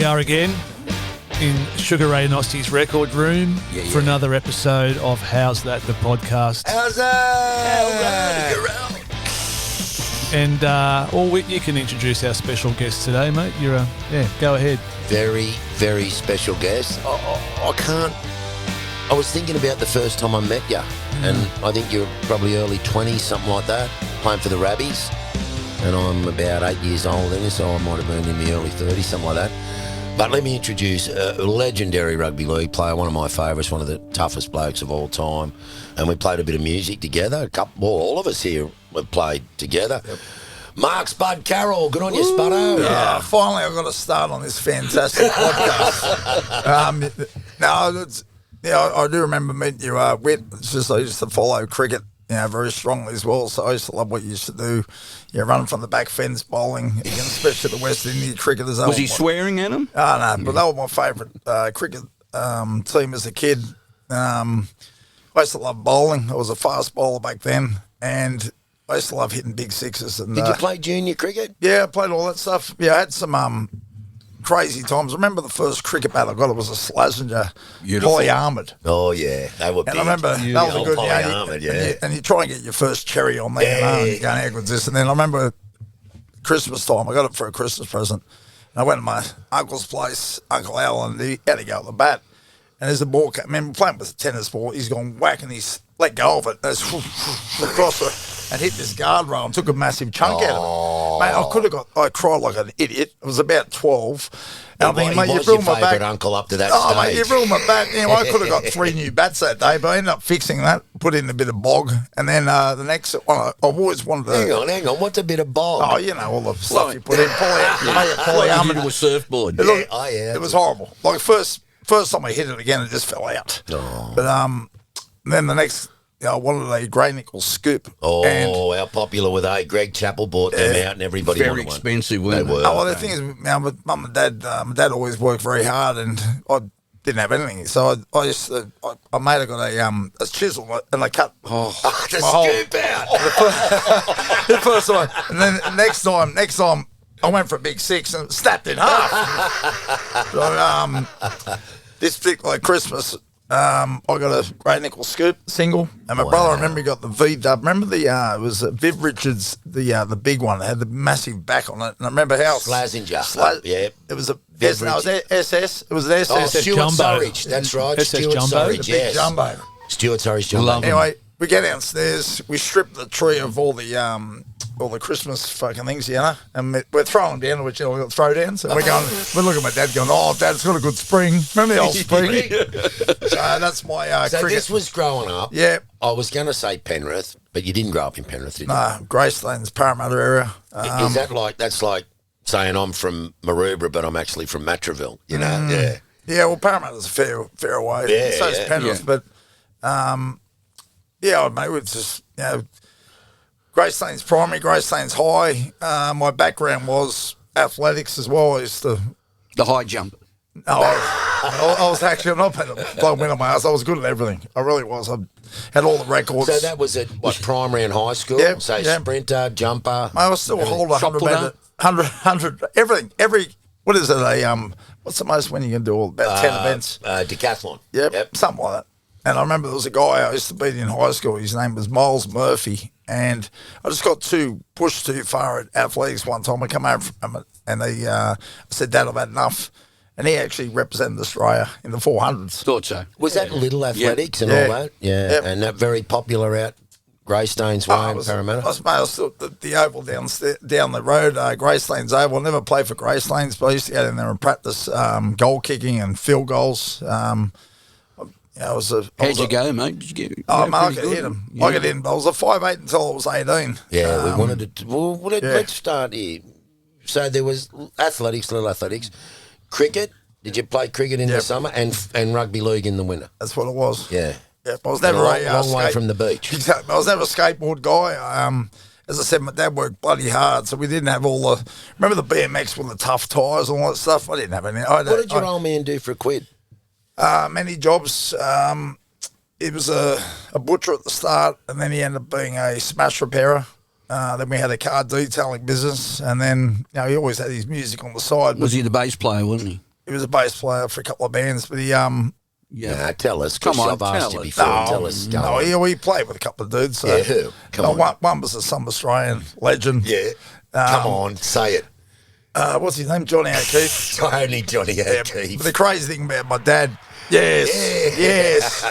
we are again in Sugar Ray Nosti's record room for another episode of How's That, the podcast. How's that? And Whit, you can introduce our special guest today, mate. You're go ahead. Very, very special guest. I was thinking about the first time I met you, and I think you're probably early 20s, something like that, playing for the Rabbies. And I'm about 8 years older than you, so I might have been in the early 30s, something like that. But let me introduce a legendary rugby league player, one of my favourites, one of the toughest blokes of all time. And we played a bit of music together. All of us here have played together. Yep. Mark Spudd Carroll, good on you, Spuddo. Yeah, finally I got to start on this fantastic podcast. I do remember meeting you, Whit. It's just I used to follow cricket, very strongly as well. So I used to love what you used to do. Running from the back fence, bowling, especially the West Indian cricketers. Was he swearing at him? Oh, no, but they were my favourite cricket team as a kid. I used to love bowling. I was a fast bowler back then, and I used to love hitting big sixes. And did you play junior cricket? Yeah, I played all that stuff. Yeah, I had some crazy times. I remember the first cricket bat I got. It was a Slazenger, poly-armoured. Oh, yeah. They were big. And I remember that was a good poly-armoured, and you try and get your first cherry on there. You're going, how good's this? And then I remember Christmas time. I got it for a Christmas present. And I went to my uncle's place, Uncle Al, and he had to go with the bat. And there's a ball. I remember playing with a tennis ball. He's gone whack and he's let go of it. Across and hit this guardrail and took a massive chunk out of it. Mate, I cried like an idiot. It was about 12. And I'm thinking, mate, you've ruined my bat. Uncle up to that stage. Mate, you've ruined my bat. I could have got 3 new bats that day, but I ended up fixing that, put in a bit of bog. And then the next one, I've always wanted to... Hang on. What's a bit of bog? Oh, all the stuff you put in. Polyarmoured. You did a surfboard. It was horrible. Like, first time I hit it again, it just fell out. Oh. But then the next... I wanted a grey nickel scoop. Oh, how popular were they? Greg Chappell bought them out and everybody wanted one. Very expensive, weren't they? Well, the thing is, my mum and dad, my dad always worked very hard and I didn't have anything. So I used to, I made it got a chisel and I cut the scoop out. The first time. And then next time, I went for a big six and snapped in half. But, this particular Christmas, I got a grey nickel scoop single, and my brother, I remember he got the V-dub. Remember it was Viv Richards, the big one. It had the massive back on it, and I remember how Slazenger. Yeah, it was a SS. It was an SS. Stuart Surridge. That's right. SS Stuart Jumbo. Surridge, The big jumbo. Stuart Surridge Jumbo. Anyway, we get downstairs. We strip the tree of all the Christmas fucking things, and we're throwing them down, which we got throwdowns. And we're looking at my dad going, oh, Dad, it's got a good spring. Remember the old spring? So that's my So cricket. this was growing up. Yeah. I was going to say Penrith, but you didn't grow up in Penrith, did you? No, Greystanes, Parramatta area. Is that that's like saying I'm from Maroubra, but I'm actually from Matraville, Yeah. Yeah, well, Parramatta's a fair away. Yeah, so is Penrith. Yeah. But, mate, it's just, Greystanes primary, Greystanes high. My background was athletics as well. I used to... The high jump. No, I was actually not blowing wind on my ass. I was good at everything. I really was. I had all the records. So that was at primary and high school? Yeah. Sprinter, jumper. I was still hold 100 metre, 100, everything. What is it? What's the most when you can do all about 10 events? Decathlon. Yep, something like that. And I remember there was a guy I used to beat in high school. His name was Miles Murphy. And I just got pushed too far at athletics one time. I come home from it and I said, Dad, I've had enough. And he actually represented Australia in the 400s. Thought so. Was that little athletics and all that? Yeah. Yep. And that very popular out Greystanes way in Parramatta? I was still the oval down the road, Greystanes Oval. I never played for Greystanes, but I used to go in there and practice goal kicking and field goals. How'd you go, mate? Did you get? I could hit him. Yeah. I could hit him. I was a 5'8" until I was 18. Yeah, we wanted to. Well, let's start here. So there was little athletics, cricket. Did you play cricket in the summer and rugby league in the winter? That's what it was. Yeah. Yep. I was never a long way from the beach. Exactly. I was never a skateboard guy. As I said, my dad worked bloody hard, so we didn't have all the. Remember the BMX with the tough tyres and all that stuff? I didn't have any. What did your old man do for a quid? Many jobs. He was a butcher at the start, and then he ended up being a smash repairer. Then we had a car detailing business, and then he always had his music on the side. Was he the bass player, wasn't he? was a bass player for a couple of bands, but he Yeah, tell us. Come on, I've asked tell you us. before. No, Tell us. Go no, on. he played with a couple of dudes. So. Yeah, who? Come on. One was a South Australian legend. Yeah. Come on, say it. What's his name? Johnny O'Keefe. Only Johnny O'Keefe. But the crazy thing about my dad, yes.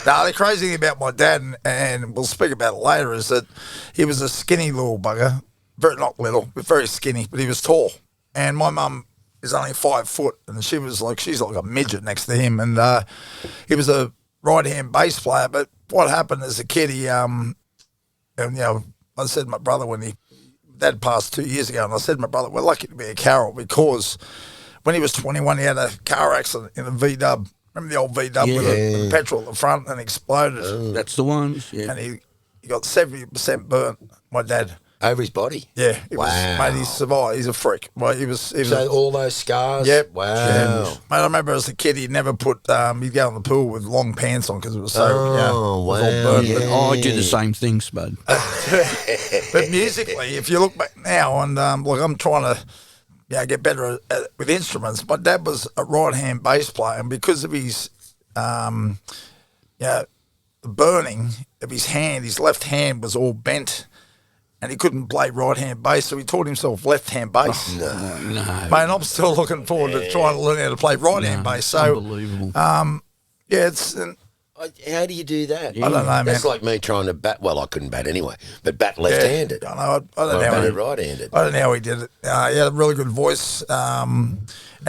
No, the crazy thing about my dad, and we'll speak about it later, is that he was a skinny little bugger. Not little, but very skinny, but he was tall. And my mum is only 5 foot, and she's like a midget next to him. And he was a right-hand bass player. But what happened as a kid, I said to my brother Dad passed 2 years ago, and I said to my brother, we're lucky to be a Carroll because when he was 21, he had a car accident in a V-dub. Remember the old V-dub with the petrol at the front and exploded? That's the ones, yeah. And he got 70% burnt, my dad. Over his body? Yeah. Wow. Mate, he survived. He's a freak. Well, he was So all those scars? Yep. Wow. Yeah. Mate, I remember as a kid, he'd never he'd go in the pool with long pants on because it was so, it was all burnt. Yeah. I do the same thing, Spud. But musically, if you look back now, and I'm trying to get better with instruments. My dad was a right-hand bass player, and because of his, the burning of his hand, his left hand was all bent, and he couldn't play right-hand bass, so he taught himself left-hand bass. No. Mate, I'm still looking forward to trying to learn how to play right-hand bass. So, Unbelievable. How do you do that? I don't know, man. That's like me trying to bat. Well, I couldn't bat anyway, but bat left-handed. I know. I don't I know. batted right-handed. I don't know how he did it. He had a really good voice, and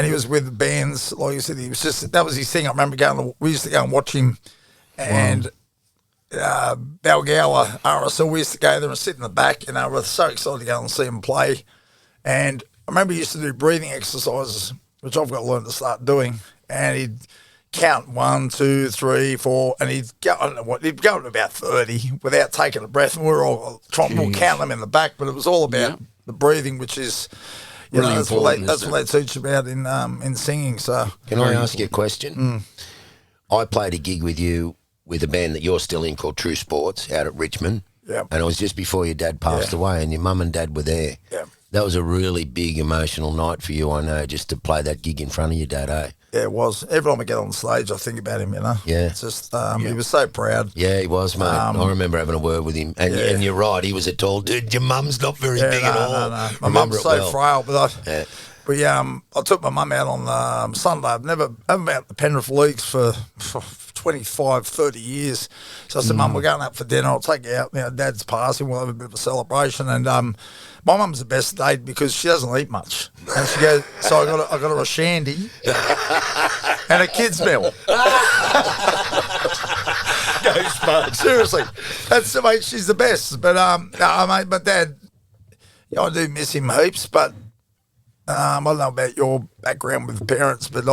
he was with bands. Like you said, that was his thing. I remember we used to go and watch him, and Balgowlah, RSL, we used to go there and sit in the back, and we were so excited to go and see him play. And I remember he used to do breathing exercises, which I've got to learn to start doing, and he'd count 1, 2, 3, 4, and he'd go, I don't know what, he'd go to about 30 without taking a breath, and we were all trying to count them in the back, but it was all about the breathing, which is, Really that's what they teach about in singing. So, Can I ask you a question? I played a gig with you with a band that you're still in called True Sports out at Richmond. Yeah. And it was just before your dad passed away, and your mum and dad were there. Yeah. That was a really big emotional night for you, I know, just to play that gig in front of your dad, eh? yeah, it was. Every time I get on stage, I think about him, Yeah. It's just, he was so proud. Yeah, he was, mate. I remember having a word with him. And you're right, he was a tall dude. Your mum's not very big at all. No. My Remember mum's it so well. frail, but I took my mum out on Sunday. I haven't been out the Penrith Leagues for 25, 30 years. So I said, Mum, we're going out for dinner. I'll take you out. Dad's passing. We'll have a bit of a celebration. And my mum's the best date because she doesn't eat much. And she goes, so I got her a shandy and a kid's meal. Go Spudd. Seriously, mate. She's the best. But mate, but Dad, I do miss him heaps. But I don't know about your background with parents, but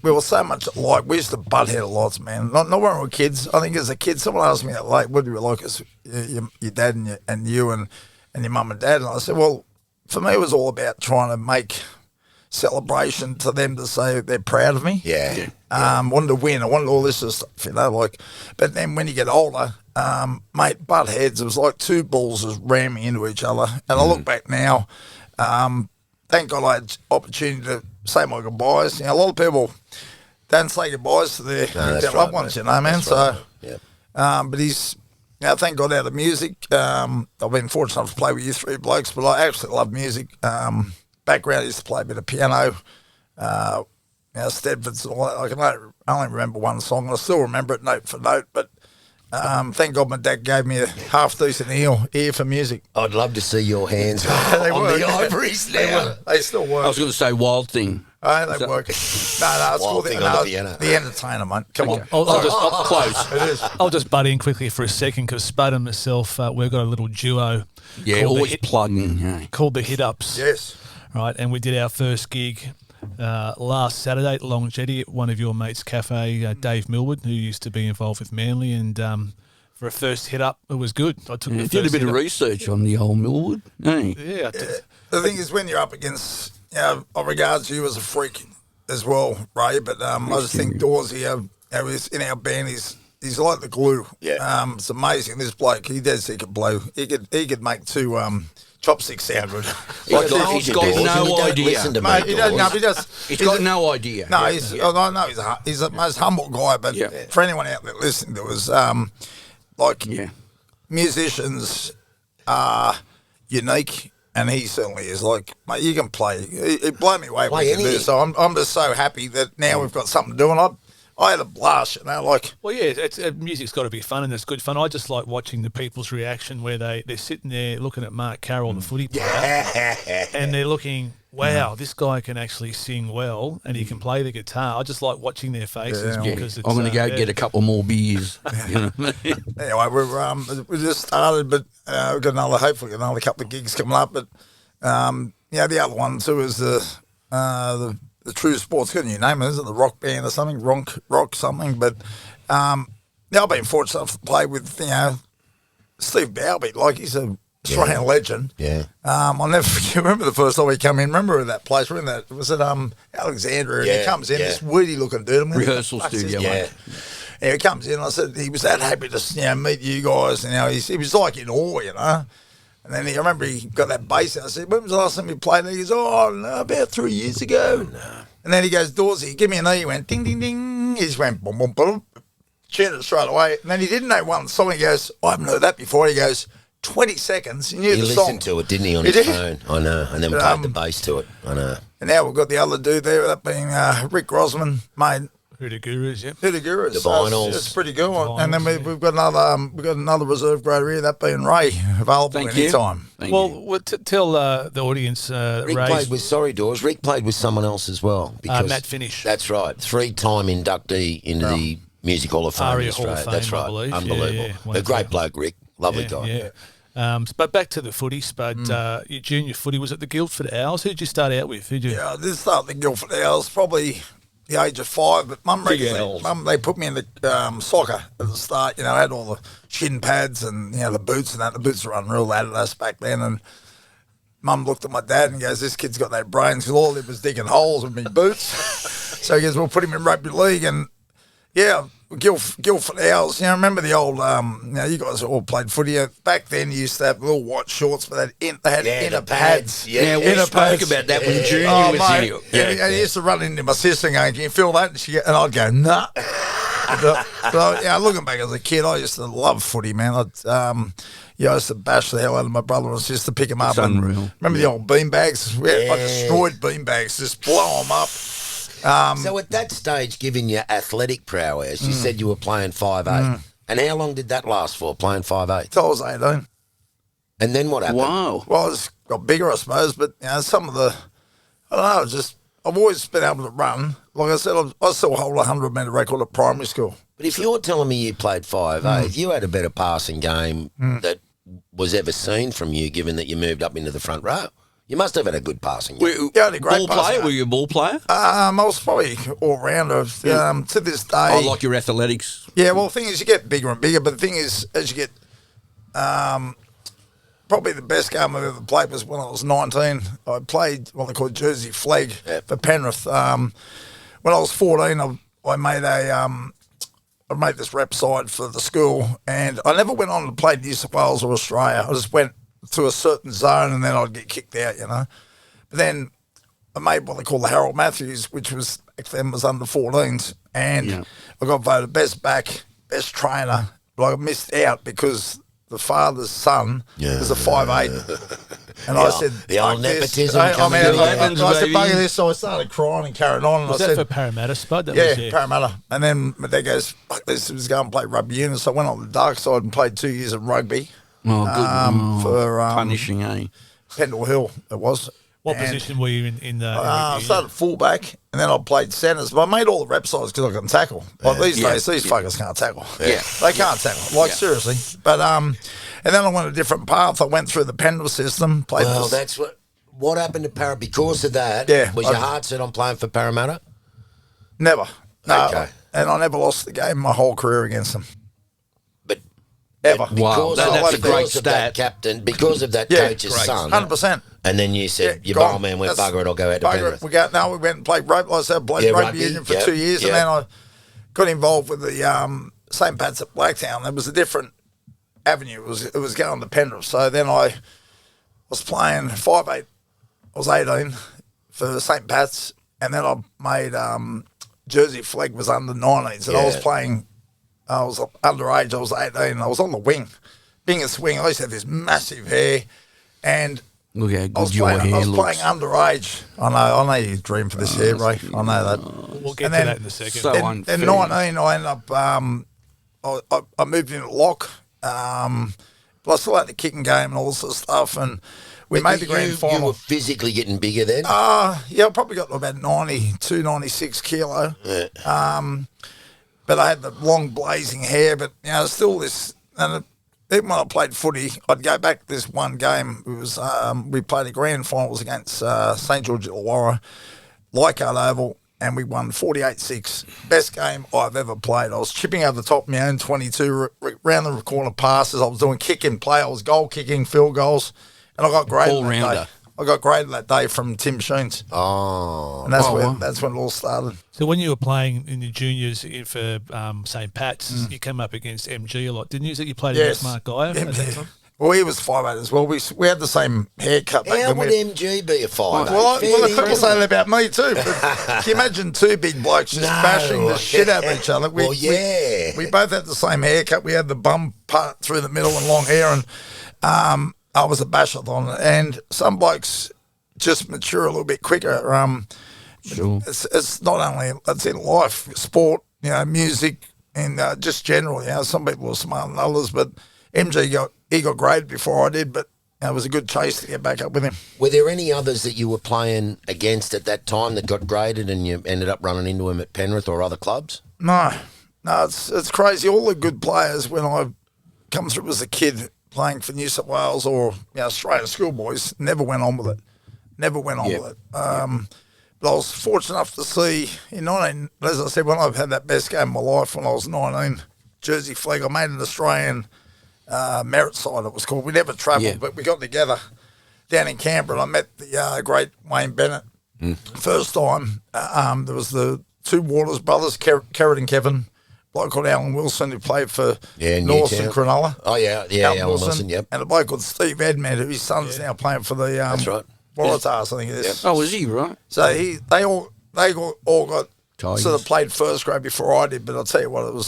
we were so much alike. We used to butt head a lot, man. Not when we were kids. I think as a kid, someone asked me that late, what do you like as your dad and you and your mum and dad? And I said, well, for me, it was all about trying to make celebration to them to say they're proud of me. Yeah. Wanted to win. I wanted all this stuff, But then when you get older, mate, butt heads, it was like two bulls just ramming into each other. And I look back now, thank God I had opportunity to say my goodbyes. A lot of people don't say goodbyes to their loved ones, man. That's So, right. but he's, thank God out of music. I've been fortunate enough to play with you three blokes, but I absolutely love music. Background, I used to play a bit of piano. Stedford's, I can only remember one song. I still remember it note for note, but thank God my dad gave me a half-decent ear for music. I'd love to see your hands They on work. the ivories now. They still work. I was going to say Wild Thing. They work. No, it's Wild called Thing on the piano. The Entertainer, mate. Come on. I'll just butt in quickly for a second because Spudd and myself, we've got a little duo. Yeah, called always plugging. Yeah. called the Hit Ups. Yes. Right, and we did our first gig last Saturday at Long Jetty at one of your mates' cafe, Dave Millwood, who used to be involved with Manly, and for a first hit up, it was good. I took the Did a first bit of hit up. research on the old Millwood. Hey. Yeah, I did. The thing is, when you're up against, I regard you as a freak as well, Ray, but I just think Dawsey, in our band, he's like the glue. Yeah. It's amazing. This bloke, he could blow. He could make two chopsticks sound good. He's got no idea. Listen to Mate, me, he doesn't, no, Dawes. he does. He's got no idea. No, I know he's the most humble guy, but for anyone out there listening to us, musicians are unique, and he certainly is. Like, mate, you can play. It blew me away what you can do. So I'm just so happy that now we've got something to do, and I had a blast, like. Well, yeah, music's got to be fun, and it's good fun. I just like watching the people's reaction where they're sitting there looking at Mark Carroll, the footy player, and they're looking, wow, this guy can actually sing well, and he can play the guitar. I just like watching their faces because it's, I'm going to go get a couple more beers. You know? Anyway, we just started, but we've got hopefully another couple of gigs coming up. But the other one too is the True Sports, got a new name, isn't it? The Rock Band or something, rock something. But I've been fortunate enough to play with Steve Balbi. Like, he's a Australian legend. Yeah. I'll never forget. Remember the first time he came in? Remember that place? We're in that. Was it Alexandria? And he comes in, this weedy looking dude. Rehearsal studio. Yeah, he comes in. I said he was that happy to meet you guys. And he was like in awe, And then I remember he got that bass. I said, when was the last time you played? And he goes, about 3 years ago. And then he goes, Dawsey, give me an E. He went, ding, ding, ding. He just went, boom, boom, boom. Tuned it straight away. And then he didn't know one song. He goes, I haven't heard that before. He goes, 20 seconds. He knew the song. He listened to it, didn't he, on his phone? I know. And then played the bass to it. I know. And now we've got the other dude there, that being Rick Grossman, mate. Hoodoo Gurus, yeah. Hoodoo Gurus. The vinyls. It's pretty good. And then we've got another reserve grader here, that being Ray, available anytime. Well, tell the audience, Rick played with, Dawes, Rick played with someone else as well. Because Matt Fenech. That's right. 3-time inductee into the Music Hall of Fame in Australia. That's right. Unbelievable. A great bloke, Rick. Lovely guy. Yeah. But back to the footy, Spud. Your junior footy was at the Guildford Owls. Who did you start out with? Yeah, I did start at the Guildford Owls, probably the age of 5, but Mum they put me in the soccer at the start. I had all the shin pads and the boots and that. The boots were unreal Adidas back then, and Mum looked at my dad and goes, "This kid's got no brains," because all he was digging holes with me boots. So he goes, "We'll put him in rugby league," and Guildford Owls. Remember the old, you guys all played footy. Back then, you used to have little white shorts, but they had inner pads. Yeah, we spoke about that when Junior was here. And he used to run into my sister and go, "Can you feel that?" And I'd go, "Nah." But looking back as a kid, I used to love footy, man. I used to bash the hell out of my brother and sister, pick him up. It's unreal. Remember the old beanbags? I destroyed beanbags, just blow them up. So at that stage, given your athletic prowess, you said you were playing 5'8". And how long did that last for, playing 5'8"? Till I was 18. And then what happened? Wow. Well, I just got bigger, I suppose, but some of the, I don't know, I've always been able to run. Like I said, I still hold a 100-metre record at primary school. But if you're telling me you played 5'8", you had a better passing game that was ever seen from you, given that you moved up into the front row. You must have had a good passing game. I had a great ball player? Were you a ball player? I was probably all-rounder. To this day. I like your athletics. Yeah, well, the thing is, you get bigger and bigger, but the thing is, as you get, probably the best game I've ever played was when I was 19. I played what they call Jersey flag for Penrith. When I was 14, I made this rep side for the school, and I never went on to play New South Wales or Australia. I just went to a certain zone, and then I'd get kicked out, But then I made what they call the Harold Matthews, which was back then was under 14s, and I got voted best back, best trainer, but I missed out because the father's son was a 5'8", and I said the old nepotism. I said, "Bugger this!" So I started crying and carried on. And was I that said, for Parramatta, Spud? Parramatta. And then my dad goes, "Fuck this!" He was going to play rugby union, so I went on the dark side and played 2 years of rugby. Oh, good. For punishing, eh? Pendle Hill, it was. What position were you in the? I started fullback, and then I played centres. But I made all the rep sides because I can tackle. Like these days, these fuckers can't tackle. Yeah, they can't tackle. Like seriously. But and then I went a different path. I went through the Pendle system. Played. Well, that's what happened to Parramatta because of that. Yeah, was your heart set on playing for Parramatta? Never. No. Okay. And I never lost the game my whole career against them. Ever. Wow, that's a great stat. That captain, because of that coach's son. 100%. And then you said, your ball man went, "Bugger it, I'll go out to Penrith." We went and played rugby. Like I said, played rugby union for 2 years, and then I got involved with the St. Pat's at Blacktown. There was a different avenue. It was going to Penrith. So then I was playing 5'8". I was 18 for St. Pat's, and then I made Jersey flag was under 19s, and I was playing. I was underage. I was 18. I was on the wing, biggest wing. I used to have this massive hair, and look how good I was hair looks. playing underage. I know you dream for this hair, Ray. I know that. We'll get to that in a second. So unfair. In 19, I ended up. I moved into lock, but I still had the kicking game and all this sort of stuff, and we made the grand final. You were physically getting bigger then? Yeah, I probably got to about 92, 96 kilo. Yeah. But I had the long blazing hair, but still this. And even when I played footy, I'd go back to this one game. It was we played the grand finals against St George Illawarra, Leichhardt Oval, and we won 48-6. Best game I've ever played. I was chipping over the top of my own 22, round the corner passes. I was doing kick and play. I was goal kicking, field goals, and I got graded All that rounder. day. I got graded that day from Tim Sheens. Oh. And that's when it all started. So when you were playing in the juniors for St. Pat's, you came up against MG a lot, didn't you? So you played against Mark Geyer at that time? Well, he was 5'8" as well. We had the same haircut. How would MG be a 5'8"? Well, the people say that about me too. But can you imagine two big blokes just bashing the shit out of each other? We both had the same haircut. We had the bum part through the middle and long hair, and I was a bashathon. And some blokes just mature a little bit quicker. Sure. It's not only it's in life, sport, music, and just general. Some people are smarter than others, but MG got graded before I did, but it was a good chase to get back up with him. Were there any others that you were playing against at that time that got graded and you ended up running into him at Penrith or other clubs? No, it's crazy. All the good players when I come through as a kid playing for New South Wales or Australian schoolboys never went on with it. But I was fortunate enough to see in 19, as I said, when I've had that best game of my life when I was 19, Jersey flag. I made an Australian merit side, it was called. We never travelled, but we got together down in Canberra, and I met the great Wayne Bennett. First time, there was the two Waters brothers, Kerrod and Kevin, a bloke called Alan Wilson, who played for North and Cronulla. Oh, yeah, Alan Wilson, yep. And a bloke called Steve Edmund, whose son's now playing for the That's right. Waratahs, I think it is. Yep. Oh, was he, right? So they all got Tigers. sort of played first grade before I did, but I'll tell you what, it was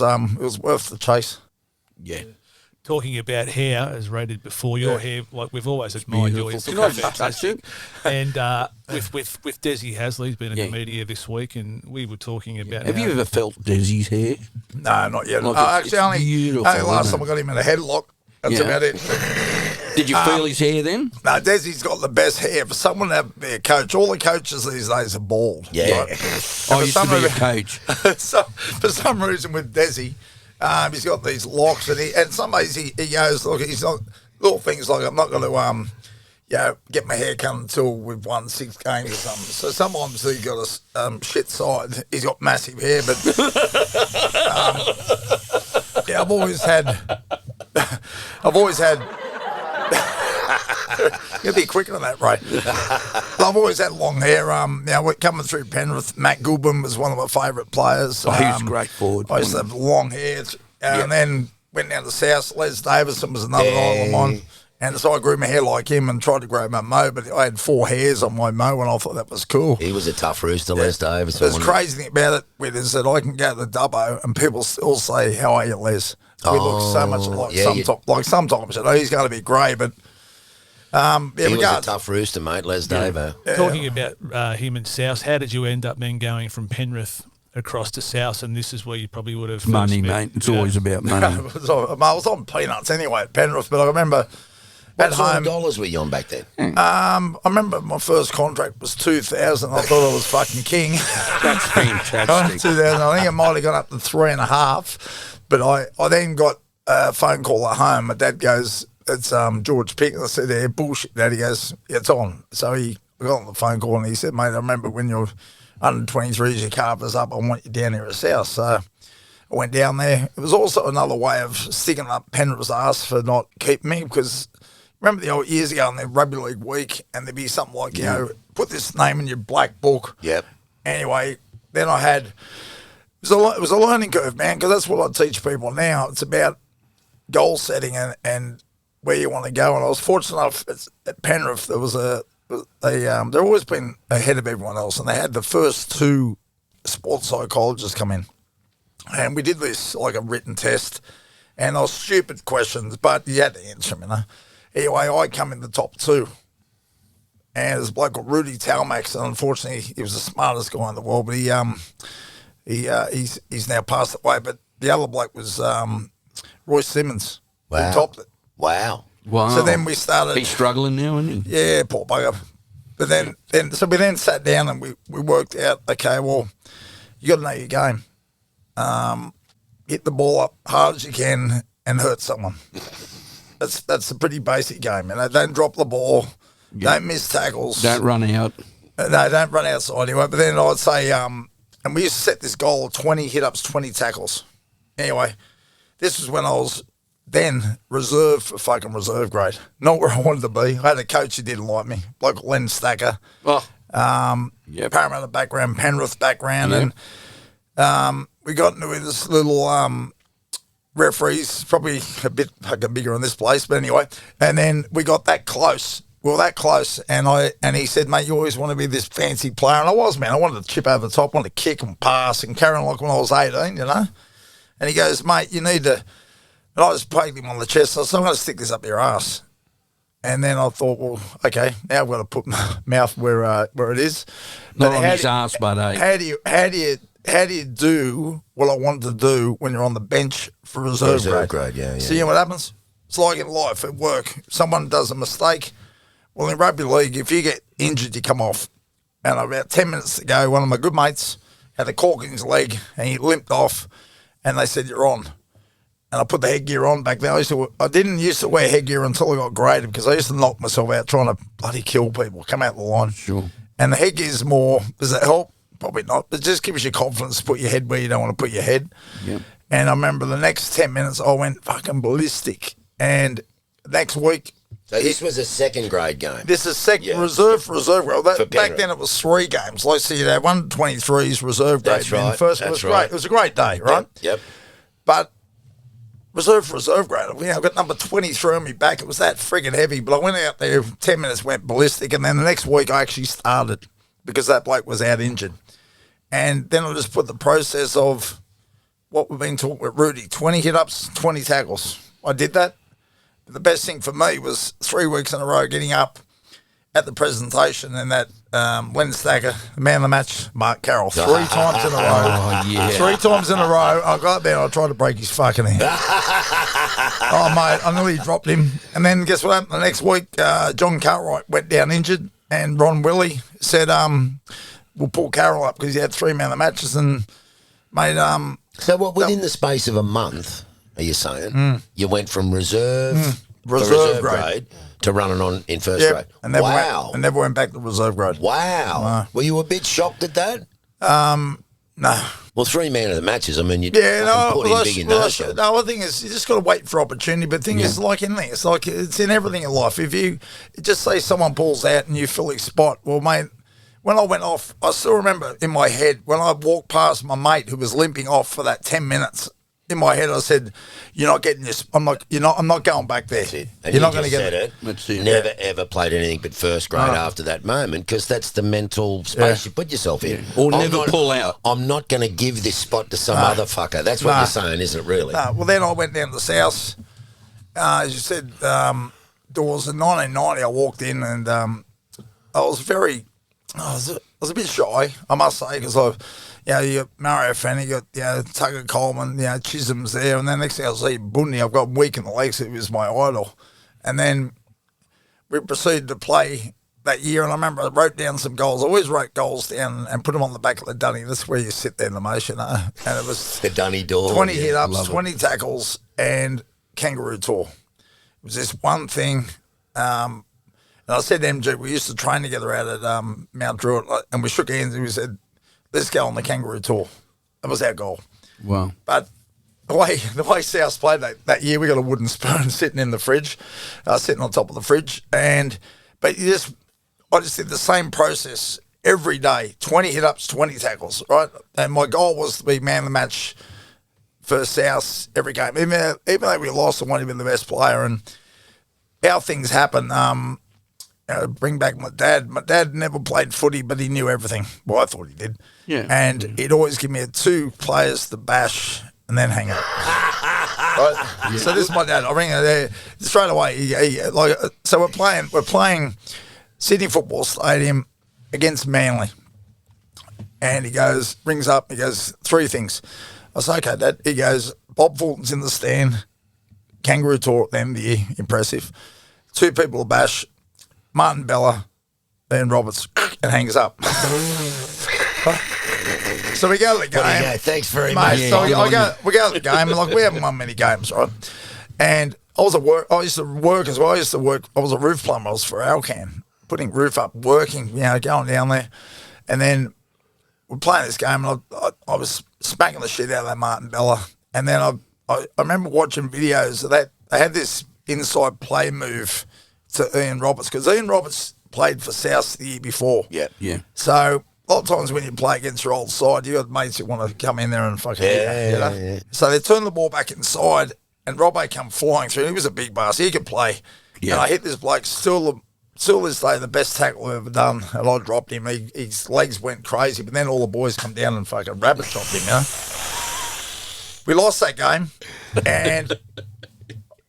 worth the chase. Yeah. Talking about hair, as rated before, your hair, like we've always admired yours. Can I touch it? And with Des Hasler, he's been in the media this week, and we were talking about. Have you ever felt Desi's hair? No, not yet. Like Actually, only beautiful, last isn't time I got him in a headlock. That's about it. Did you feel his hair then? No, Desi's got the best hair. For someone to have be a coach, all the coaches these days are bald. Yeah. Right? I used to be a coach. So, for some reason with Desi, he's got these locks, and some days he goes, look, he's not little things like I'm not going to get my hair cut until we've won 6 games or something. So sometimes he's got a shit side. He's got massive hair, but I've always had. You'll be quicker than that, right? I've always had long hair. We're coming through Penrith. Matt Goulburn was one of my favourite players. Oh, he was a great forward. I used to have long hair, and then went down to South. Les Davison was another idol of mine, and so I grew my hair like him and tried to grow my mo. But I had 4 hairs on my mo, and I thought that was cool. He was a tough rooster, Les Davison. The crazy thing about it is that I can go to the Dubbo, and people still say, "How are you, Les?" We look so much alike. Sometimes he's going to be grey, but. He was a tough rooster, mate, Les Davo. Talking about him and South, how did you end up then going from Penrith across to South? And this is where you probably would have Money, mate. It's always about money. I was on peanuts anyway at Penrith, but I remember What sort of dollars were you on back then? I remember my first contract was 2,000. I thought I was fucking king. That's fantastic. 2,000. I think it might have gone up to 3.5. But I then got a phone call at home. My dad goes, "It's George Pickett." I said, "Yeah, bullshit, Dad." He goes, "Yeah, it's on." So he got on the phone call and he said, "Mate, I remember when you're under 23s, your carver's up. I want you down here at South." So I went down there. It was also another way of sticking up Penrith's ass for not keeping me, because remember the old years ago in the Rugby League week, and there'd be something like, put this name in your black book. Yep. Anyway, then I had, it was a learning curve, man, because that's what I teach people now. It's about goal setting and where you want to go. And I was fortunate enough at Penrith, there was they've always been ahead of everyone else, and they had the first 2 sports psychologists come in. And we did this like a written test, and they were stupid questions, but you had to answer them, you know. Anyway, I come in the top 2. And there's a bloke called Rudy Talmax, and unfortunately, he was the smartest guy in the world, but he's now passed away. But the other bloke was Roy Simmons, who topped it. Wow. So then we started. He's struggling now, isn't he? Yeah, poor bugger. But then we then sat down and we worked out. Okay, well, you got to know your game. Hit the ball up hard as you can and hurt someone. That's a pretty basic game. You know, don't drop the ball. Yeah. Don't miss tackles. Don't run out. No, don't run outside anyway. But then I'd say, and we used to set this goal of 20 hit-ups, 20 tackles. Anyway, this was when I was then reserve for fucking reserve grade. Not where I wanted to be. I had a coach who didn't like me, bloke Len Stacker. Oh. Parramatta background, Penrith background. Yep. And we got into this little referees, probably a bit fucking bigger in this place, but anyway. And then we got that close. We were that close, and he said, mate, you always want to be this fancy player. And I was, man. I wanted to chip over the top, wanted to kick and pass and carry on like when I was 18, you know. And he goes, mate, you need to... And I just poked him on the chest. I said, I'm going to stick this up your ass. And then I thought, well, okay, now I've got to put my mouth where it is. Not on his ass, but how do you do what I wanted to do when you're on the bench for reserve grade? Yeah. See what happens? It's like in life, at work. If someone does a mistake, well, in rugby league, if you get injured, you come off. And about 10 minutes ago, one of my good mates had a cork in his leg and he limped off, and they said, you're on. And I put the headgear on back then. I didn't used to wear headgear until I got graded because I used to knock myself out trying to bloody kill people, come out the line. Sure. And the headgear's more, does that help? Probably not. But it just gives you confidence to put your head where you don't want to put your head. Yep. And I remember the next 10 minutes, I went fucking ballistic. And next week... So this was a second grade game? This is second, reserve for reserve grade. Back then it was 3 games. Like, so you'd have 123s reserve grade. That's right. First it was great. It was a great day, right? Yep. But... reserve for reserve grade. You know, I got number 23 on me back. It was that friggin' heavy. But I went out there, 10 minutes went ballistic, and then the next week I actually started because that bloke was out injured. And then I just put the process of what we've been talking with Rudy, 20 hit-ups, 20 tackles. I did that. But the best thing for me was 3 weeks in a row getting up at the presentation and that Len Stacker, the man of the match, Mark Carroll, 3 times in a row. Oh, yeah. 3 times in a row. I got up there and I tried to break his fucking hand. Oh, mate, I nearly dropped him. And then guess what happened? The next week, John Cartwright went down injured, and Ron Willie said, we'll pull Carroll up because he had 3 man of the matches. And, mate... so what, within the space of a month, are you saying, you went from reserve grade to running on in first grade? And never went back to reserve grade. Wow. Were you a bit shocked at that? No. Well, 3 man of the matches, I mean, you put in big in those shows. No, the thing is, you just got to wait for opportunity. But the thing is, like anything, it's in everything in life. If you just say someone pulls out and you fill his spot, well, mate, when I went off, I still remember in my head, when I walked past my mate who was limping off for that 10 minutes, in my head, I said, "You're not getting this. I'm not going back there. And you're not going to get it. Never ever played anything but first grade after that moment because that's the mental space you put yourself in. Or never pull out. I'm not going to give this spot to some other fucker. That's what you're saying, isn't it? Really? Well, then I went down to the South. As you said, Dawson. In 1990, I walked in and I was a bit shy, I must say, because you got Mario Fenech, you got Tucker Coleman, Chisholm's there, and then next thing I see Bundy, I've got weak in the legs, it was my idol. And then we proceeded to play that year, and I remember I wrote down some goals. I always wrote goals down and put them on the back of the dunny. That's where you sit there in the motion, and it was the dunny door. 20 hit-ups, 20 tackles, and Kangaroo Tour. It was this one thing. And I said to MG, we used to train together out at Mount Druitt, and we shook hands and we said, let's go on the Kangaroo Tour. That was our goal. Wow. But the way South played that year, we got a wooden spoon sitting in the fridge, sitting on top of the fridge. But I just did the same process every day, 20 hit-ups, 20 tackles, right? And my goal was to be man of the match for South every game. Even though we lost, I wanted to be the best player. And how things happen. Bring back my dad. My dad never played footy, but he knew everything. Well, I thought he did. Yeah. And he'd always give me 2 players to bash and then hang up. Right? Yeah. So this is my dad. I ring her there straight away. So we're playing Sydney Football Stadium against Manly. And he rings up, he goes, 3 things. I say, okay, Dad. He goes, Bob Fulton's in the stand, Kangaroo Tour at the end of the year, impressive. 2 people to bash, Martin Bella, Ben Roberts, and hangs up. So we go to the game. Thanks very much. So we go to the game, and we haven't won many games, right? And I used to work as well. I was a roof plumber. I was for Alcan, putting roof up, working, going down there. And then we're playing this game, and I was smacking the shit out of that Martin Bella. And then I remember watching videos of that. They had this inside play move to Ian Roberts, because Ian Roberts played for South the year before. Yeah. So a lot of times when you play against your old side, you got mates that want to come in there and fucking hit you, Yeah. So they turned the ball back inside, and Robbo come flying through. He was a big bastard. He could play. Yeah. And I hit this bloke, still this day, the best tackle I've ever done, and I dropped him. His legs went crazy, but then all the boys come down and fucking rabbit chopped him, We lost that game, and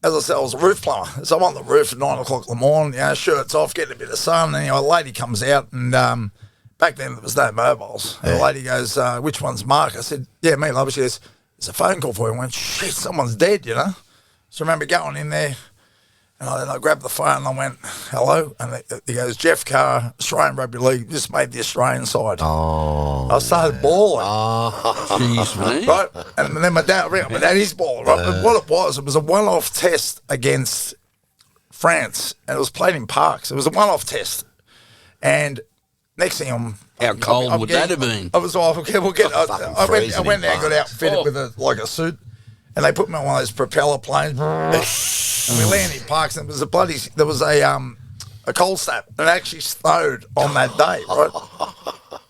as I said, I was a roof plumber. So I'm on the roof at 9 o'clock in the morning, shirts off, getting a bit of sun, and a lady comes out, and back then there was no mobiles. And the lady goes, which one's Mark? I said, yeah, me, love. She goes, there's a phone call for you. I went, shit, someone's dead, So I remember going in there, and I grabbed the phone and I went, hello? And he goes, Jeff Carr, Australian Rugby League, just made the Australian side. Oh. I started bawling. Jeez, mate. Right? And then my dad, he's bawling, right? But what it was a one-off test against France, and it was played in Parks. It was a one-off test. And next thing how cold would that have been? I was off. I went there and got outfitted with a suit, and they put me on one of those propeller planes. And we landed in Parks, and there was a cold snap, and it actually snowed on that day, right?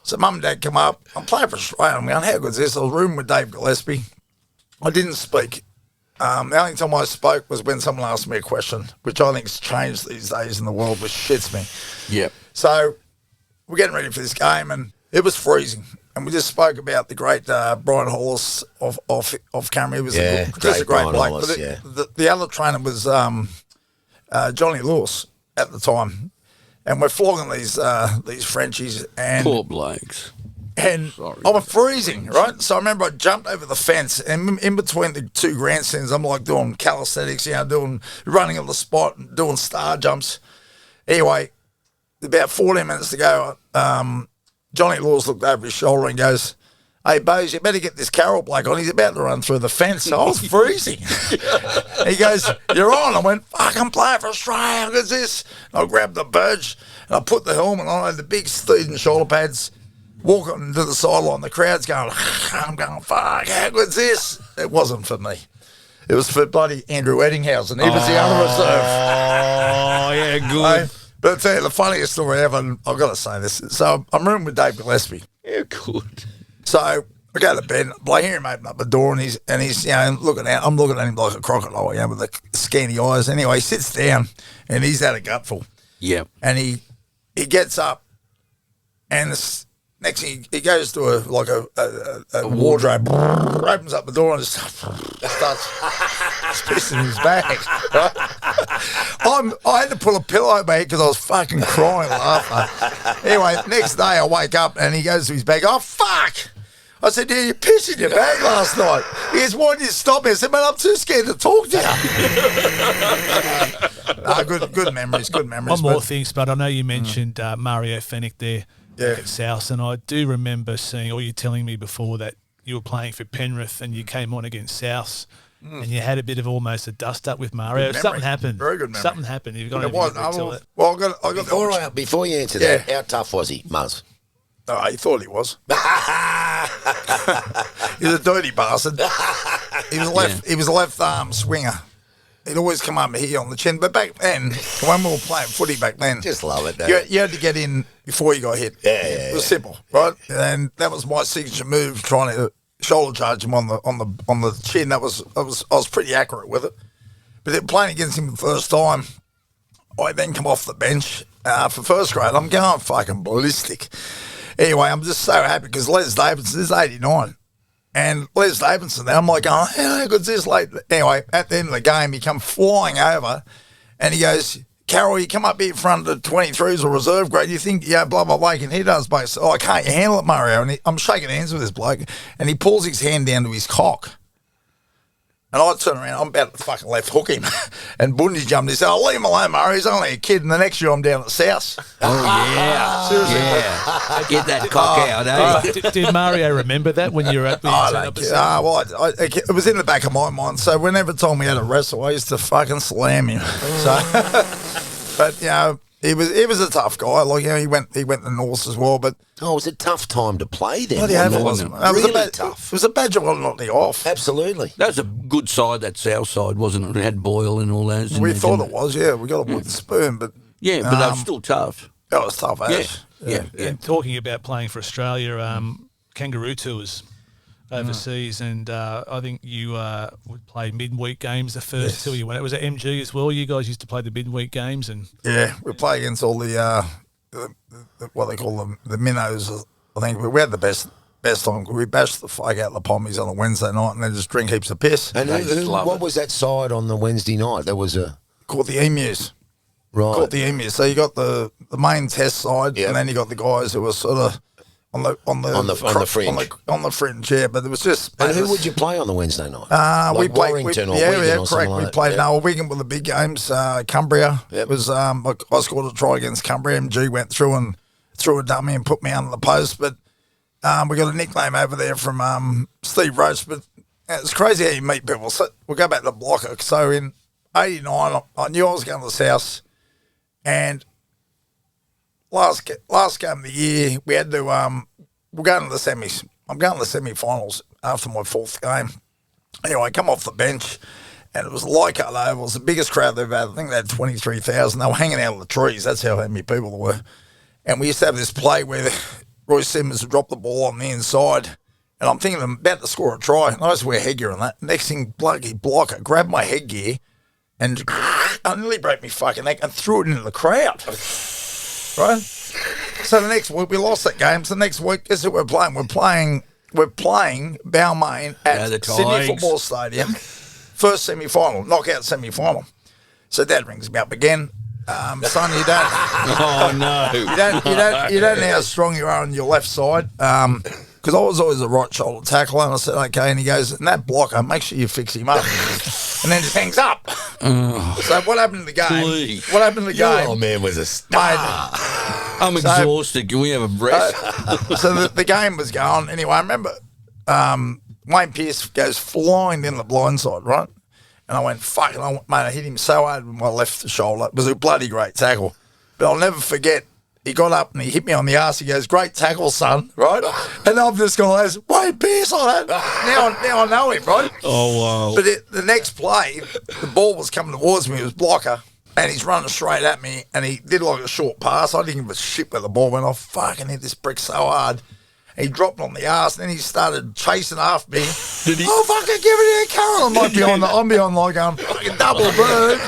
So Mum and Dad come up. I'm playing for Australia. I'm going, how good is this? I was rooming with David Gillespie. I didn't speak. The only time I spoke was when someone asked me a question, which I think has changed these days in the world, which shits me. Yep. So we're getting ready for this game, and it was freezing. And we just spoke about the great Brian Hollis of camera. He was just a great bloke. Hollis, the other trainer was Johnny Lewis at the time. And we're flogging these Frenchies. And poor blokes. And I was freezing, right? So I remember I jumped over the fence, and in between the 2 grandstands, I'm like doing calisthenics, running on the spot and doing star jumps. Anyway, about 14 minutes to go, Johnny Laws looked over his shoulder and goes, hey, Bose, you better get this Carroll bloke on. He's about to run through the fence. So I was freezing. He goes, you're on. I went, fuck, I'm playing for Australia. Look at this. And I grabbed the badge and I put the helmet on. I had the big Steeden shoulder pads, walking to the sideline. The crowd's going, I'm going, fuck, how good's this? It wasn't for me. It was for bloody Andrew Eddinghausen. He was the other reserve. Oh, yeah, good. But I'll tell you the funniest story ever, and I've got to say this. So I'm rooming with Dave Gillespie. Yeah, good. So I go to bed, I hear him open up the door, and he's looking out. I'm looking at him like a crocodile, with the scanty eyes. Anyway, he sits down, and he's had a gutful. Yeah. And he gets up, and next thing he goes to a wardrobe, opens up the door and starts pissing his bag. Right? I had to pull a pillow over my head because I was fucking crying laughing. Anyway, next day I wake up and he goes to his bag. Oh, fuck! I said, you pissed in your bag last night. He goes, why did you stop me? I said, man, I'm too scared to talk to you. Good memories. One more thing, Spudd. I know you mentioned Mario Fenech there at South, and I do remember seeing, or you telling me before, that you were playing for Penrith and you came on against South. And you had a bit of almost a dust-up with Mario. Something happened. Very good memory. Something happened. You've got to I got Before you answer that, how tough was he, Muzz? Oh, he thought he was. He was a dirty bastard. He was a left arm swinger. He'd always come up here on the chin. But back then, when we were playing footy back then, just love it. You had to get in before you got hit. It was simple, right? And that was my signature move, trying to shoulder charge him on the chin. I was pretty accurate with it. But then playing against him the first time, I then come off the bench for first grade. I'm going fucking ballistic. Anyway, I'm just so happy because Les Davidson is 89. And Les Davidson, I'm like, oh, how good's this late? Anyway, at the end of the game, he come flying over and he goes, Carroll, you come up here in front of the 23s or reserve grade, you think, blah, blah, blah, you can hit us, mate. So, can't you handle it, Mario? And I'm shaking hands with this bloke and he pulls his hand down to his cock. And I turn around, I'm about to fucking left hook him. And Bundy jumped. He said, leave him alone, Murray. He's only a kid. And the next year I'm down at South. Oh, yeah. Seriously. Yeah. Get that cock out, eh? Did Mario remember that when you were at the it was in the back of my mind. So whenever time we had a wrestle, I used to fucking slam him. So, but, he was a tough guy. Like, he went to North as well, but... Oh, it was a tough time to play then. Bloody hell, it wasn't. It was really tough. It was a badge of honour not the off. Absolutely. That was a good side, that South side, wasn't it? It had Boyle and all those. We thought it was, yeah. We got a wooden spoon, but... Yeah, but that was still tough. That was tough, Yeah. And talking about playing for Australia, Kangaroo Tours overseas, and I think you would play midweek games the first two you went. It was at MG as well. You guys used to play the midweek games, and we play against all the what they call them, the minnows. I think we had the best time. We bashed the fuck out the pommies on a Wednesday night, and then just drink heaps of piss. And what was that side on the Wednesday night? There was called the Emus. Right. Called the Emus. So you got the main test side, and then you got the guys who were sort of on the fringe. On the fringe, yeah. But it was just. And who would you play on the Wednesday night? We played Warrington or Wigan or correct. Like we played Wigan with the big games. Cumbria. It was I scored a try against Cumbria. MG went through and threw a dummy and put me under the post. But we got a nickname over there from Steve Roach. But it's crazy how you meet people. So we'll go back to the blocker. So in '89, I knew I was going to the South, and last game of the year, we had to we're going to the semis. I'm going to the semi-finals after my fourth game. Anyway, I come off the bench, and it was like Oval. It was the biggest crowd they've had. I think they had 23,000. They were hanging out of the trees. That's how many people there were. And we used to have this play where Roy Simmons would drop the ball on the inside, and I'm thinking I'm about to score a try. And I used to wear headgear on that. Next thing, blocker grabbed my headgear and I nearly broke my fucking neck and threw it into the crowd. Right? So the next week we lost that game. So the next week, guess what we're playing? We're playing Balmain at Sydney Football Stadium. First semi-final, knockout semi-final. So Dad rings me up again. Son, you don't. Oh no! You don't know how strong you are on your left side. Because I was always a right shoulder tackler, and I said, okay. And he goes, and that blocker, make sure you fix him up. And then just hangs up. So what happened in the game? Please. What happened in the game? Your old man was a star. I'm exhausted. Can we have a breath? So the game was going. Anyway, I remember Wayne Pearce goes flying down the blind side, right? And I went, fuck it. Mate, I hit him so hard with my left shoulder. It was a bloody great tackle. But I'll never forget, he got up and he hit me on the arse. He goes, great tackle, son, right? And I've just gone, Wayne Pearce on that. Now I know him, right? Oh, wow. But the next play, the ball was coming towards me. It was blocker. And he's running straight at me. And he did like a short pass. I didn't give a shit where the ball went. I fucking hit this brick so hard. He dropped on the arse, and then he started chasing after me. Did he? Oh, fucking give it here, Carroll. I'm beyond like fucking double bird.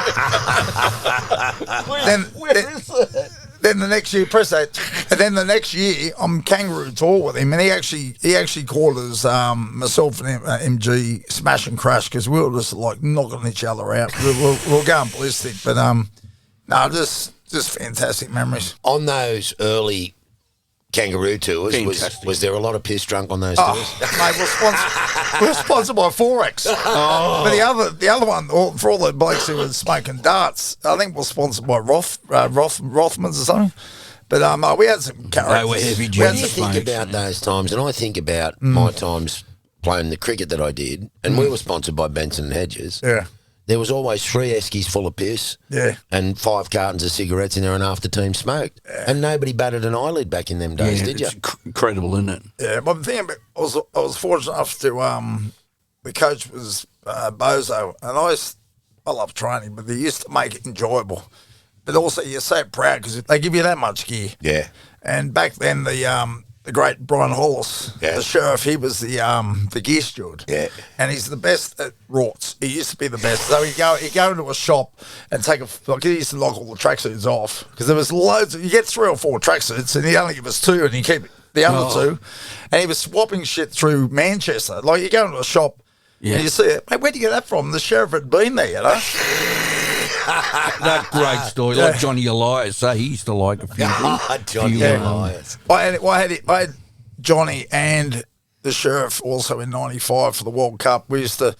Then the next year, press that. And then the next year, I'm Kangaroo Tour with him, and he actually called us myself and MG smash and crash because we were just like knocking each other out. We were going ballistic, but just fantastic memories On those early Kangaroo Tours, was there a lot of piss drunk on those tours? Mate, we're sponsored by Forex. But the other one, for all the blokes who were smoking darts, I think we're sponsored by Rothmans or something. But we had some characters. They were heavy When duty. you think about those times, and I think about my times playing the cricket that I did, and we were sponsored by Benson and Hedges. Yeah. There was always 3 eskies full of piss, and 5 cartons of cigarettes in there, and half the team smoked, and nobody batted an eyelid back in them days, did you? It's incredible, isn't it? Yeah, but the thing about, I was fortunate enough to the coach was Bozo, and I love training, but they used to make it enjoyable. But also you're so proud because they give you that much gear. Yeah. And back then the the great Brian Hollis, Yeah. the sheriff. He was the gear steward. Yeah. And he's the best at rorts. He used to be the best. So he'd go into a shop and take he used to knock all the tracksuits off because there was loads. You get 3 or 4 tracksuits and he only give us 2 and he keep the other 2. And he was swapping shit through Manchester. Like you go into a shop and you see it. Mate, where'd you get that from? The sheriff had been there, you know. That great story, like Johnny Elias. So he used to like a few. Johnny Elias. I had Johnny and the sheriff also in '95 for the World Cup. We used to,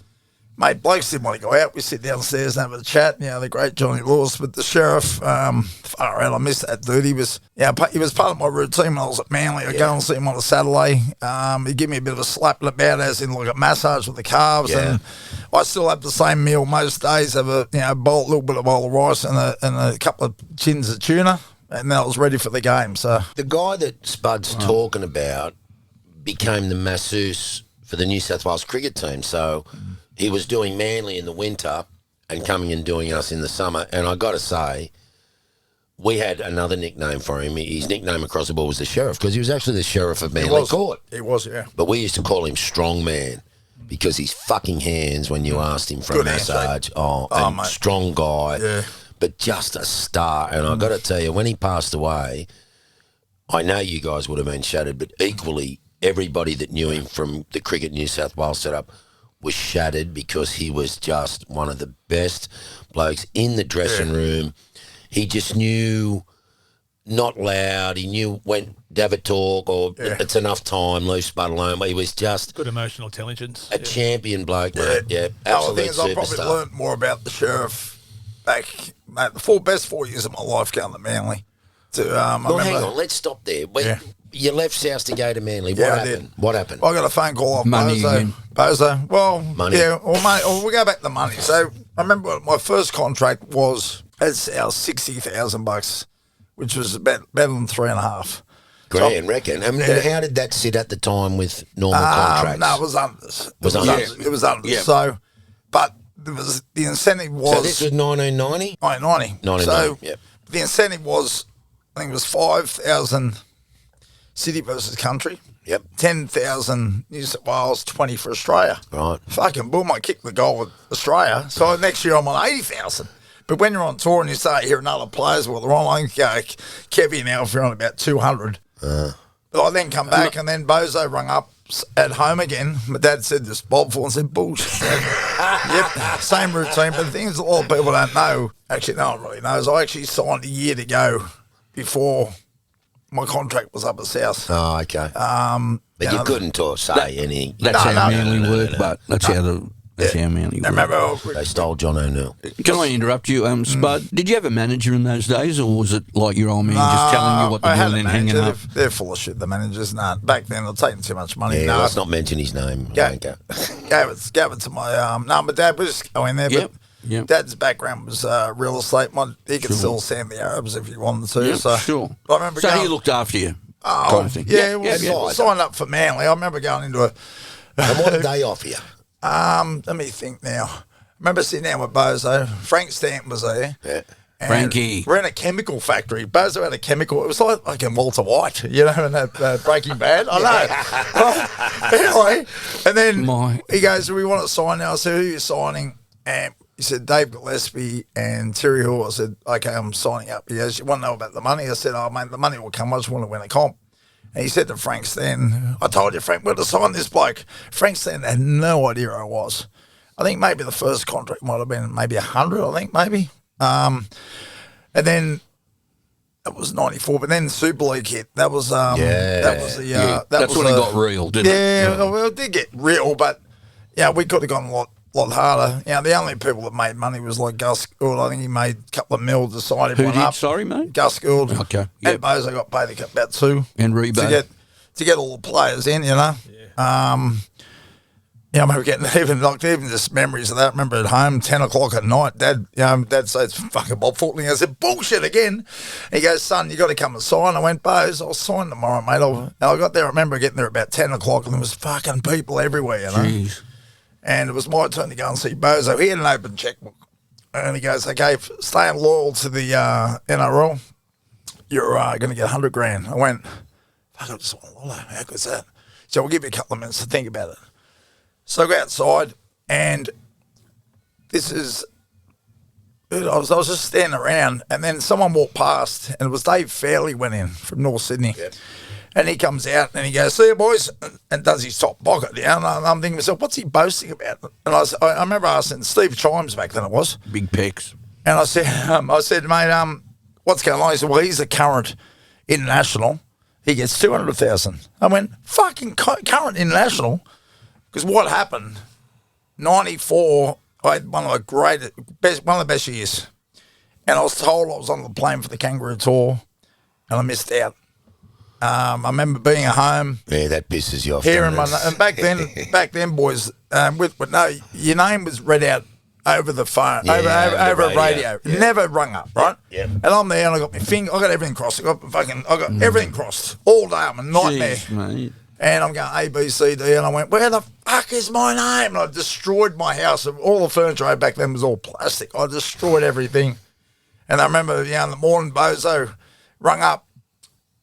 mate, blokes didn't want to go out. We sit downstairs and have a chat. You know, the great Johnny Lewis, but the sheriff, far out. I missed that dude. He was part of my routine when I was at Manly. I'd go and see him on a Saturday. He'd give me a bit of a slap about, as in like a massage with the calves. Yeah. And I still have the same meal most days. Have a little bit of bowl of rice and a couple of tins of tuna, and then I was ready for the game. So The guy that Spud's talking about became the masseuse for the New South Wales cricket team. So he was doing Manly in the winter and coming and doing us in the summer. And I got to say, we had another nickname for him. His nickname across the board was the Sheriff because he was actually the Sheriff of Manly Court. He was, yeah. But we used to call him Strong Man because his fucking hands, when you asked him for Good a massage, mate. strong guy, Yeah. but just a star. And I got to tell you, when he passed away, I know you guys would have been shattered, but equally everybody that knew him from the Cricket New South Wales setup was shattered because he was just one of the best blokes in the dressing room. He just knew, not loud, he knew when David talk or it's enough time, leave Spudd alone. But he was just Good emotional intelligence. a champion bloke, mate. Yeah, absolute The thing is, I probably superstar. learned more about the sheriff back, mate, the best 4 years of my life going to Manly. Well, hang on, let's stop there. You left South to go to Manly. What I happened? did. What happened? I got a phone call off Money again. Bozo. Well, Money. yeah, or we go back to money. So I remember my first contract was as our $60,000, which was better than 3.5. Grand, reckon. And how did that sit at the time with normal contracts? No, it was unders. Was unders. It was unders. Yeah. So, but the incentive was So this was 1990? 1990. 1990, So yep. the incentive was, I think it was 5,000 city versus country. Yep. 10,000 New South Wales, 20 for Australia. Right. Fucking boom, I kicked the goal with Australia. So next year I'm on 80,000. But when you're on tour and you start hearing other players, well, they're on, I think Kevy now, if you're on about 200. But I then come back and then Bozo rung up at home again. My dad said this, Bob Ford, and said, bullshit. Yep, same routine. But the thing is, a lot of people don't know, actually no one really knows, I actually signed a year to go before my contract was up at South. Oh, okay. But you couldn't say anything. That's how Manly no, worked, but that's how Manly I worked. remember They stole John O'Neill. Can I interrupt you, Spud? Did you have a manager in those days, or was it like your old man just telling you what I to had do a and then hanging manager. up? They're full of shit, the managers. Nah, back then they're taking too much money. Yeah, No, let's not mention his name. Gave Okay. it to my my dad was just going there, Yep, but yep. Dad's background was real estate. He could still sand the Arabs if he wanted to. Yeah, so sure. I remember So going, he looked after you, kind of thing. yeah, signed up for Manly. I remember going into a. And what did they offer you? Let me think now. I remember sitting down with Bozo. Frank Stanton was there. Yeah. And Frankie. We're in a chemical factory. Bozo had a chemical. It was like in Walter White, you know, in that Breaking Bad. I know. Anyway, and then he goes, we want to sign now. I said, who are you signing? And he said, Dave Gillespie and Terry Hall. I said, okay, I'm signing up. He goes, you want to know about the money? I said, oh, mate, the money will come. I just want to win a comp. And he said to Frank Stan, I told you, Frank, we're to sign this bloke. Frank Stan had no idea who I was. I think maybe the first contract might have been maybe 100, I think, maybe. And then that was 94, but then Super League hit. That was That's when it got real, didn't it? Yeah, well, it did get real, but we could have gone a lot harder. The only people that made money was like Gus Gould. I think he made a couple of mil to sign everyone Who did? up. Sorry, mate. Gus Gould. Okay, And yep. Bozo got paid about 2 And Rebo. to get all the players in, you know. I remember getting even just memories of that. I remember at home, 10 o'clock at night, Dad said, it's fucking Bob Fortney. I said, bullshit again. He goes, son, you got to come and sign. I went, Bose, I'll sign tomorrow, mate. And I got there, I remember getting there about 10 o'clock and there was fucking people everywhere, you know. Jeez. And it was my turn to go and see Bozo. He had an open checkbook. And he goes, okay, staying loyal to the NRL, you're going to get 100 grand. I went, I got this one. How good's that? So we'll give you a couple of minutes to think about it. So I go outside, and this is, I was just standing around, and then someone walked past, and it was Dave Fairley went in from North Sydney. Yep. And he comes out, and he goes, see you, boys, and does his top pocket down. And I'm thinking to myself, what's he boasting about? And I remember asking Steve Chimes back then it was. Big pecs. And I said, mate, what's going on? He said, well, he's a current international. He gets 200,000. I went, fucking current international? Because what happened, 94, I had one of the best years. And I was told I was on the plane for the Kangaroo Tour, and I missed out. I remember being at home. Yeah, that pisses you off. Hearing and back then, boys, your name was read out over the phone, over a radio. Yeah. Never rung up, right? Yeah. And I'm there, and I got my finger, I got everything crossed. I got everything crossed all day. I'm a nightmare. Jeez, mate. And I'm going A, B, C, D, and I went, where the fuck is my name? And I destroyed my house. All the furniture I had back then was all plastic. I destroyed everything. And I remember, in the morning, Bozo rung up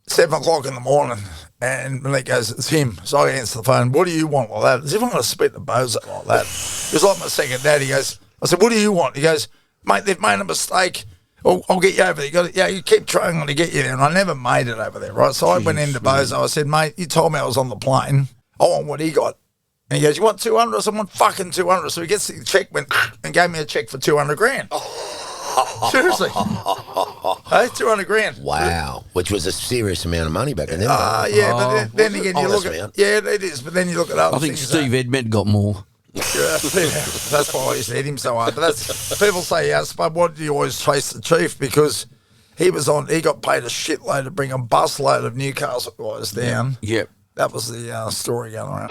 7 o'clock in the morning, and he goes, it's him. So I answer the phone, what do you want like that? As if I'm going to spit the Bozo like that. It was like my second dad. He goes, I said, what do you want? He goes, mate, they've made a mistake. I'll get you over there. You keep trying to get you there. And I never made it over there, right? So I went into Bozo. I said, mate, you told me I was on the plane. I want what he got. And he goes, you want 200? I said, I want fucking 200. So he gets the check, and gave me a check for 200 grand. Seriously. Hey, 200 grand. Wow. Which was a serious amount of money back then. Yeah, but then again, you look at... Yeah, it is. But then you look at other things. I think Steve Edmed got more. Yeah, that's why I used to hit him so hard. But people say, Spud, why do you always chase the chief? Because he got paid a shitload to bring a busload of Newcastle guys down. Yep. That was the story going around.